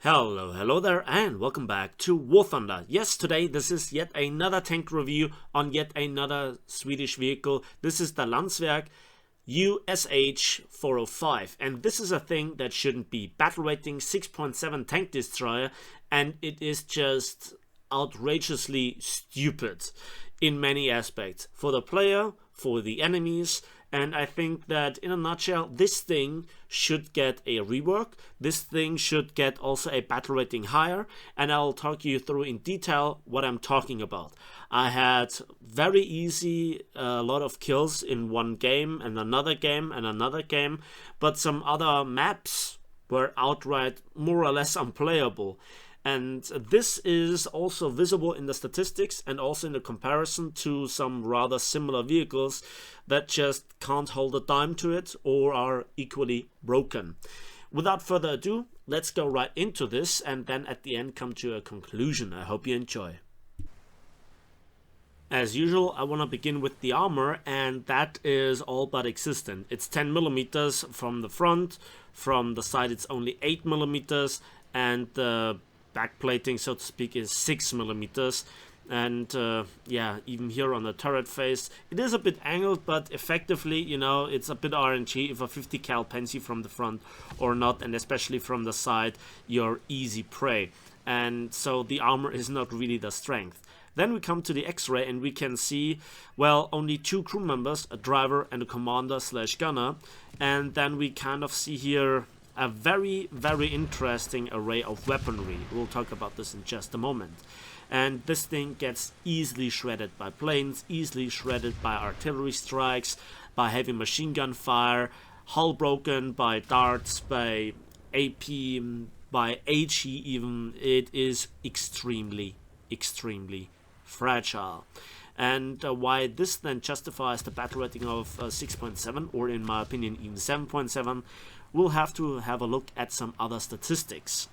Hello there, and welcome back to War Thunder. Yes, today this is yet another tank review on yet another Swedish vehicle. This is the Landsverk USH 405, and this is a thing that shouldn't be. Battle rating 6.7 tank destroyer, and it is just outrageously stupid in many aspects. For the player, for the enemies, and I think that in a nutshell, this thing should get a rework. This thing should get also a battle rating higher, and I'll talk you through in detail what I'm talking about. I had very easy a lot of kills in one game and another game and another game, but some other maps were outright more or less unplayable. And this is also visible in the statistics and also in the comparison to some rather similar vehicles that just can't hold a dime to it or are equally broken. Without further ado, let's go right into this and then at the end come to a conclusion. I hope you enjoy. As usual, I want to begin with the armor, and that is all but existent. It's 10 millimeters from the front, from the side it's only 8 millimeters, and the backplating, so to speak, is 6 millimeters. And yeah, even here on the turret face, it is a bit angled, but effectively, you know, it's a bit RNG if a 50 cal pens you from the front or not, and especially from the side, you're easy prey. And so the armor is not really the strength. Then we come to the X-ray and we can see, well, only 2 crew members, a driver and a commander / gunner. And then we kind of see here a very interesting array of weaponry. We'll talk about this in just a moment. And this thing gets easily shredded by planes, easily shredded by artillery strikes, by heavy machine gun fire, hull broken by darts, by AP, by HE even. It is extremely fragile. And why this then justifies the battle rating of 6.7, or in my opinion even 7.7, we'll have to have a look at some other statistics.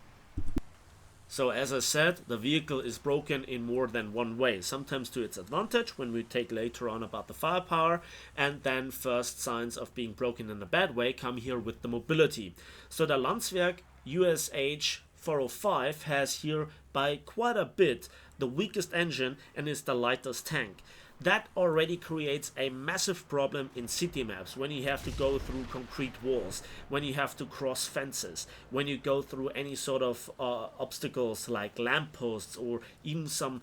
So as I said, the vehicle is broken in more than one way, sometimes to its advantage when we take later on about the firepower, and then first signs of being broken in a bad way come here with the mobility. So the Landsverk USH 405 has here by quite a bit the weakest engine and is the lightest tank. That already creates a massive problem in city maps, when you have to go through concrete walls, when you have to cross fences, when you go through any sort of obstacles like lampposts or even some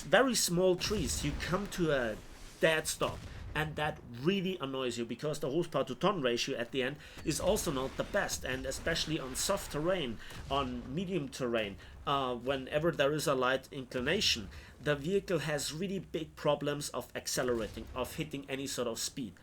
very small trees. You come to a dead stop, and that really annoys you because the horsepower to ton ratio at the end is also not the best, and especially on soft terrain, on medium terrain, whenever there is a light inclination, the vehicle has really big problems of accelerating, of hitting any sort of speed.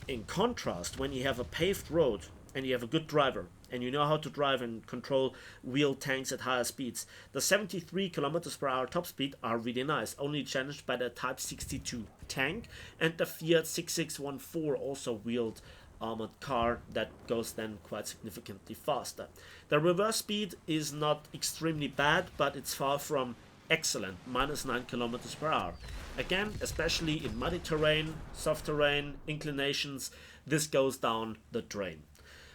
In contrast, when you have a paved road and you have a good driver and you know how to drive and control wheeled tanks at higher speeds, the 73 kilometers per hour top speed are really nice, only challenged by the Type 62 tank and the Fiat 6614 also wheeled armored car that goes then quite significantly faster. The reverse speed is not extremely bad, but it's far from excellent, -9 kilometers per hour. Again, especially in muddy terrain, soft terrain, inclinations, this goes down the drain.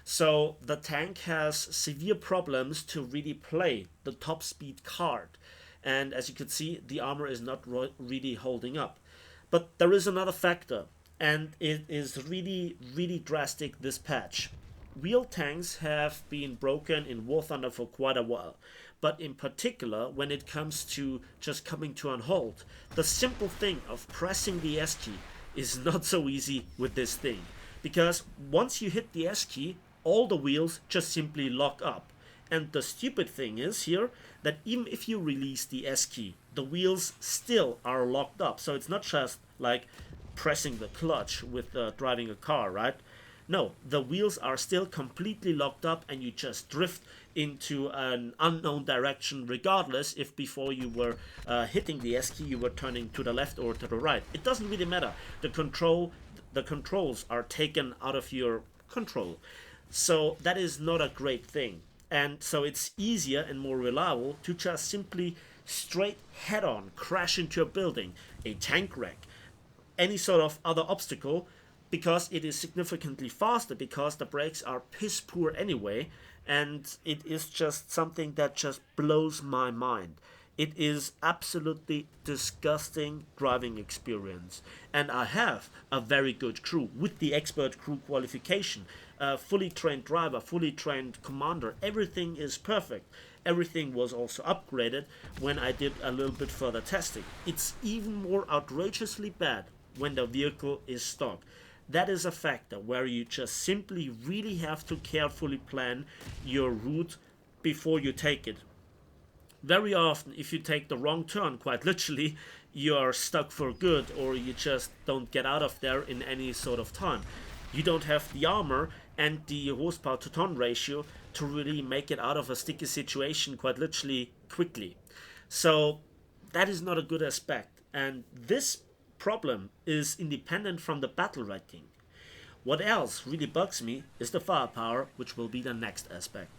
So the tank has severe problems to really play the top speed card. And as you can see, the armor is not really holding up. But there is another factor, and it is really drastic this patch. Wheeled tanks have been broken in War Thunder for quite a while, but in particular when it comes to just coming to a halt, the simple thing of pressing the S key is not so easy with this thing, because once you hit the S key, all the wheels just simply lock up. And the stupid thing is here that even if you release the S key, the wheels still are locked up. So it's not just like pressing the clutch with driving a car, right? No, the wheels are still completely locked up and you just drift into an unknown direction regardless if before you were hitting the S key you were turning to the left or to the right. It doesn't really matter. The controls are taken out of your control. So that is not a great thing. And so it's easier and more reliable to just simply straight head on crash into a building, a tank wreck, any sort of other obstacle because it is significantly faster, because the brakes are piss poor anyway, and it is just something that just blows my mind. It is absolutely disgusting driving experience, and I have a very good crew with the expert crew qualification, a fully trained driver, fully trained commander. Everything is perfect. Everything was also upgraded when I did a little bit further testing. It's even more outrageously bad when the vehicle is stock. That is a factor where you just simply really have to carefully plan your route before you take it. Very often, if you take the wrong turn, quite literally, you are stuck for good, or you just don't get out of there in any sort of time. You don't have the armor and the horsepower to ton ratio to really make it out of a sticky situation quite literally quickly. So that is not a good aspect, and this problem is independent from the battle rating. What else really bugs me is the firepower, which will be the next aspect.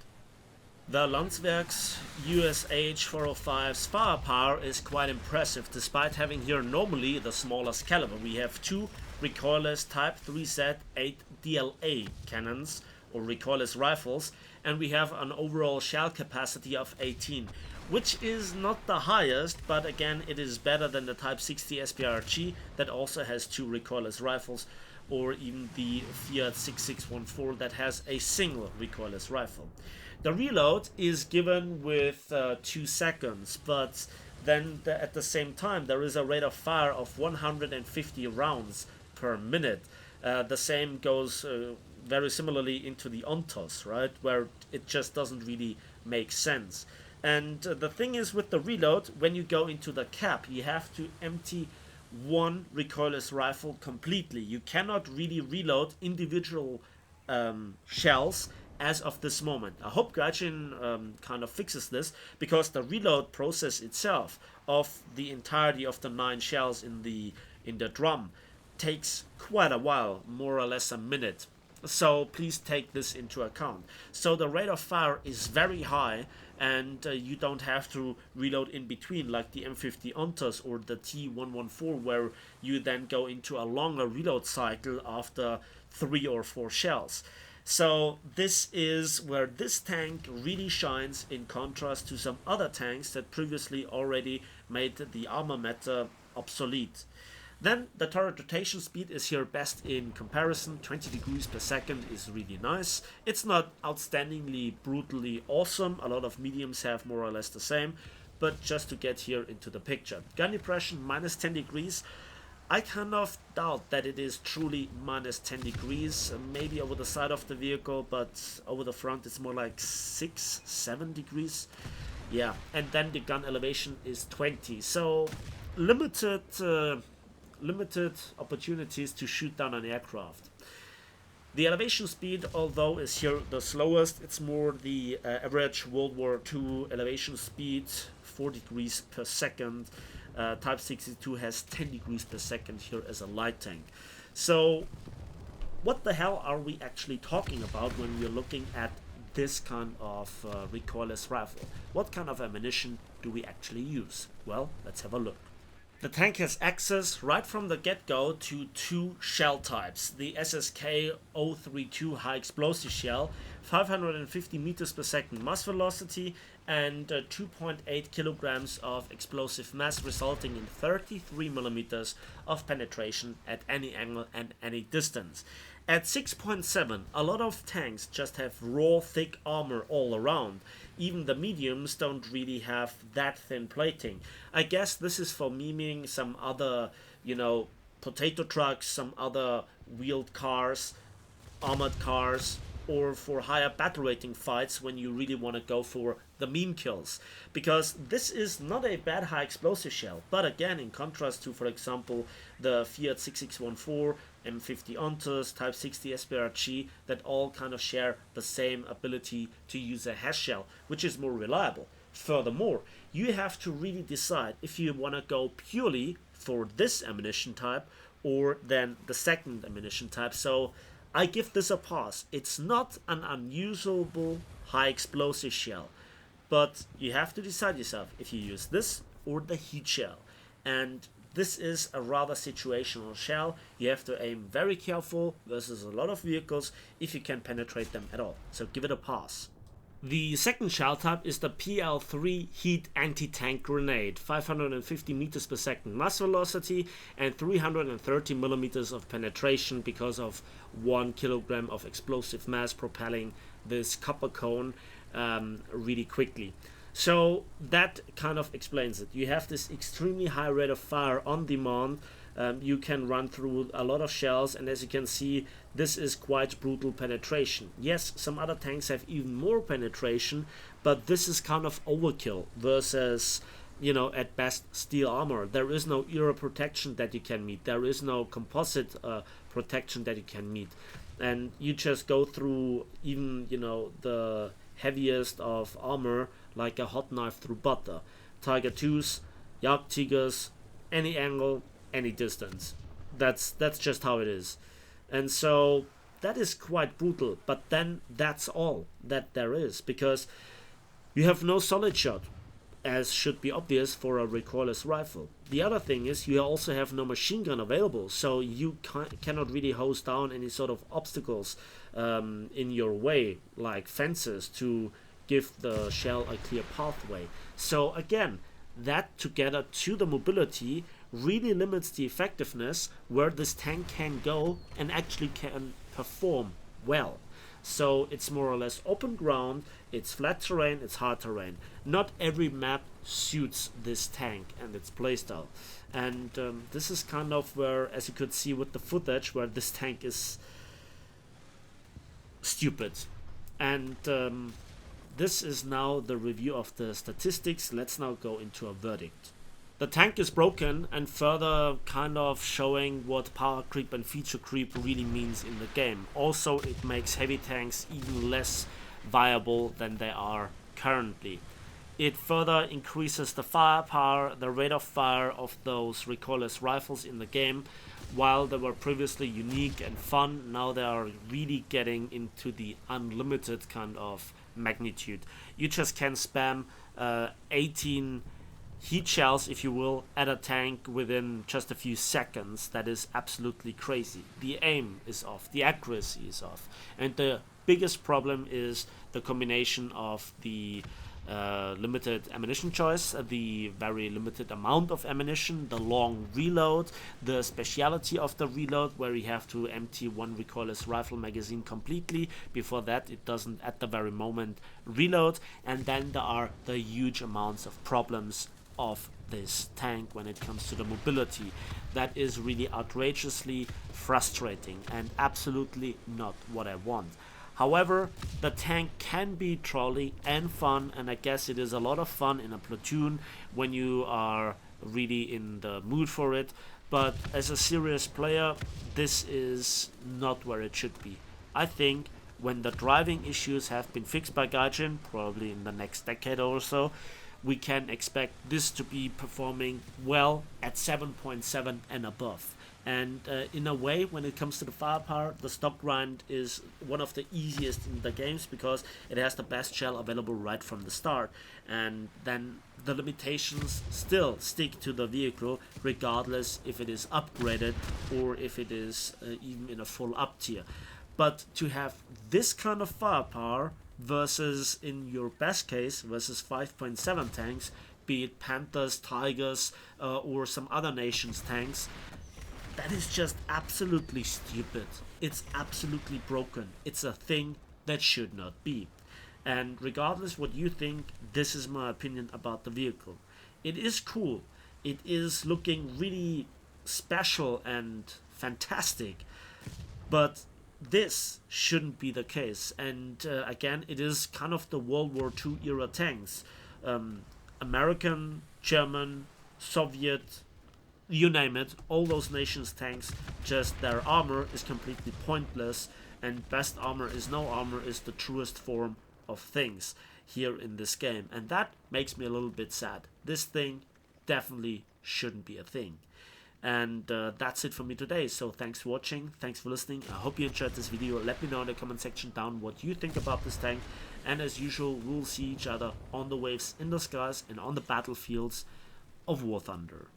The Landsverk's USH 405's firepower is quite impressive, despite having here normally the smallest caliber. We have two recoilless Type 3Z 8 DLA cannons, or recoilless rifles, and we have an overall shell capacity of 18, which is not the highest, but again it is better than the Type 60 SPRG that also has two recoilless rifles, or even the Fiat 6614 that has a single recoilless rifle. The reload is given with 2 seconds, but then at the same time there is a rate of fire of 150 rounds per minute. The same goes very similarly into the Ontos, right, where it just doesn't really make sense. And the thing is with the reload, when you go into the cap, you have to empty one recoilless rifle completely. You cannot really reload individual shells as of this moment. I hope Gaijin kind of fixes this, because the reload process itself of the entirety of the 9 shells in the drum takes quite a while, more or less a minute. So please take this into account. So the rate of fire is very high, and you don't have to reload in between like the M50 Ontos or the T114, where you then go into a longer reload cycle after 3 or 4 shells. So this is where this tank really shines, in contrast to some other tanks that previously already made the Armour obsolete. Then the turret rotation speed is here best in comparison. 20 degrees per second is really nice. It's not outstandingly brutally awesome. A lot of mediums have more or less the same, but just to get here into the picture. Gun depression minus 10 degrees. I kind of doubt that it is truly minus 10 degrees, maybe over the side of the vehicle, but over the front it's more like 6-7 degrees. Yeah, and then the gun elevation is 20, so limited opportunities to shoot down an aircraft. The elevation speed, although is here the slowest, it's more the average World War II elevation speed, 4 degrees per second. Type 62 has 10 degrees per second here as a light tank. So what the hell are we actually talking about when we're looking at this kind of recoilless rifle? What kind of ammunition do we actually use? Well, let's have a look. The tank has access right from the get-go to 2 shell types. The SSK 032 high explosive shell, 550 meters per second mass velocity, and 2.8 kilograms of explosive mass, resulting in 33 millimeters of penetration at any angle and any distance. At 6.7, a lot of tanks just have raw thick armor all around. Even the mediums don't really have that thin plating. I guess this is for memeing some other, potato trucks, some other wheeled cars, armored cars, or for higher battle rating fights when you really want to go for the meme kills. Because this is not a bad high explosive shell, but again, in contrast to, for example, the Fiat 6614, M50 Ontos, Type 60 SPRG, that all kind of share the same ability to use a HES shell, which is more reliable. Furthermore, you have to really decide if you want to go purely for this ammunition type or then the second ammunition type. So I give this a pass. It's not an unusable high explosive shell, but you have to decide yourself if you use this or the heat shell. And this is a rather situational shell. You have to aim very careful versus a lot of vehicles if you can penetrate them at all. So give it a pass. The second shell type is the PL3 Heat Anti-Tank Grenade, 550 meters per second mass velocity and 330 millimeters of penetration because of 1 kilogram of explosive mass propelling this copper cone really quickly. So that kind of explains it. You have this extremely high rate of fire on demand. You can run through a lot of shells, and as you can see, this is quite brutal penetration. Yes, some other tanks have even more penetration, but this is kind of overkill versus, you know, at best steel armor. There is no era protection that you can meet. There is no composite protection that you can meet. And you just go through even, you know, the heaviest of armor like a hot knife through butter. Tiger 2s, Jagdtigers, any angle, any distance. That's just how it is. And so that is quite brutal, but then that's all that there is, because you have no solid shot, as should be obvious for a recoilless rifle. The other thing is you also have no machine gun available, so you cannot really hose down any sort of obstacles in your way, like fences, to give the shell a clear pathway. So again, that together to the mobility really limits the effectiveness where this tank can go and actually can perform well. So it's more or less open ground, it's flat terrain, it's hard terrain. Not every map suits this tank and its playstyle. And this is kind of where, as you could see with the footage, where this tank is stupid. And this is now the review of the statistics. Let's now go into a verdict. The tank is broken, and further kind of showing what power creep and feature creep really means in the game. Also, it makes heavy tanks even less viable than they are currently. It further increases the firepower, the rate of fire of those recoilless rifles in the game. While they were previously unique and fun, now they are really getting into the unlimited kind of magnitude. You just can spam 18 heat shells, if you will, at a tank within just a few seconds. That is absolutely crazy. The aim is off, the accuracy is off, and the biggest problem is the combination of the limited ammunition choice, the very limited amount of ammunition, the long reload, the speciality of the reload where you have to empty one recoilless rifle magazine completely. Before that it doesn't at the very moment reload. And then there are the huge amounts of problems of this tank when it comes to the mobility. That is really outrageously frustrating and absolutely not what I want. However, the tank can be trolly and fun, and I guess it is a lot of fun in a platoon when you are really in the mood for it. But as a serious player, this is not where it should be. I think when the driving issues have been fixed by Gaijin, probably in the next decade or so, we can expect this to be performing well at 7.7 and above. And in a way, when it comes to the firepower, the stock grind is one of the easiest in the games because it has the best shell available right from the start. And then the limitations still stick to the vehicle, regardless if it is upgraded or if it is even in a full up tier. But to have this kind of firepower versus, in your best case, versus 5.7 tanks, be it Panthers, Tigers, or some other nations' tanks, that is just absolutely stupid. It's absolutely broken. It's a thing that should not be. And regardless what you think, this is my opinion about the vehicle. It is cool. It is looking really special and fantastic. But this shouldn't be the case. And again, it is kind of the World War II era tanks. American, German, Soviet, you name it, all those nations' tanks, just their armor is completely pointless, and best armor is no armor is the truest form of things here in this game. And that makes me a little bit sad. This thing definitely shouldn't be a thing. And that's it for me today. So thanks for watching, thanks for listening. I hope you enjoyed this video. Let me know in the comment section down what you think about this tank. And as usual, we'll see each other on the waves, in the skies, and on the battlefields of War Thunder.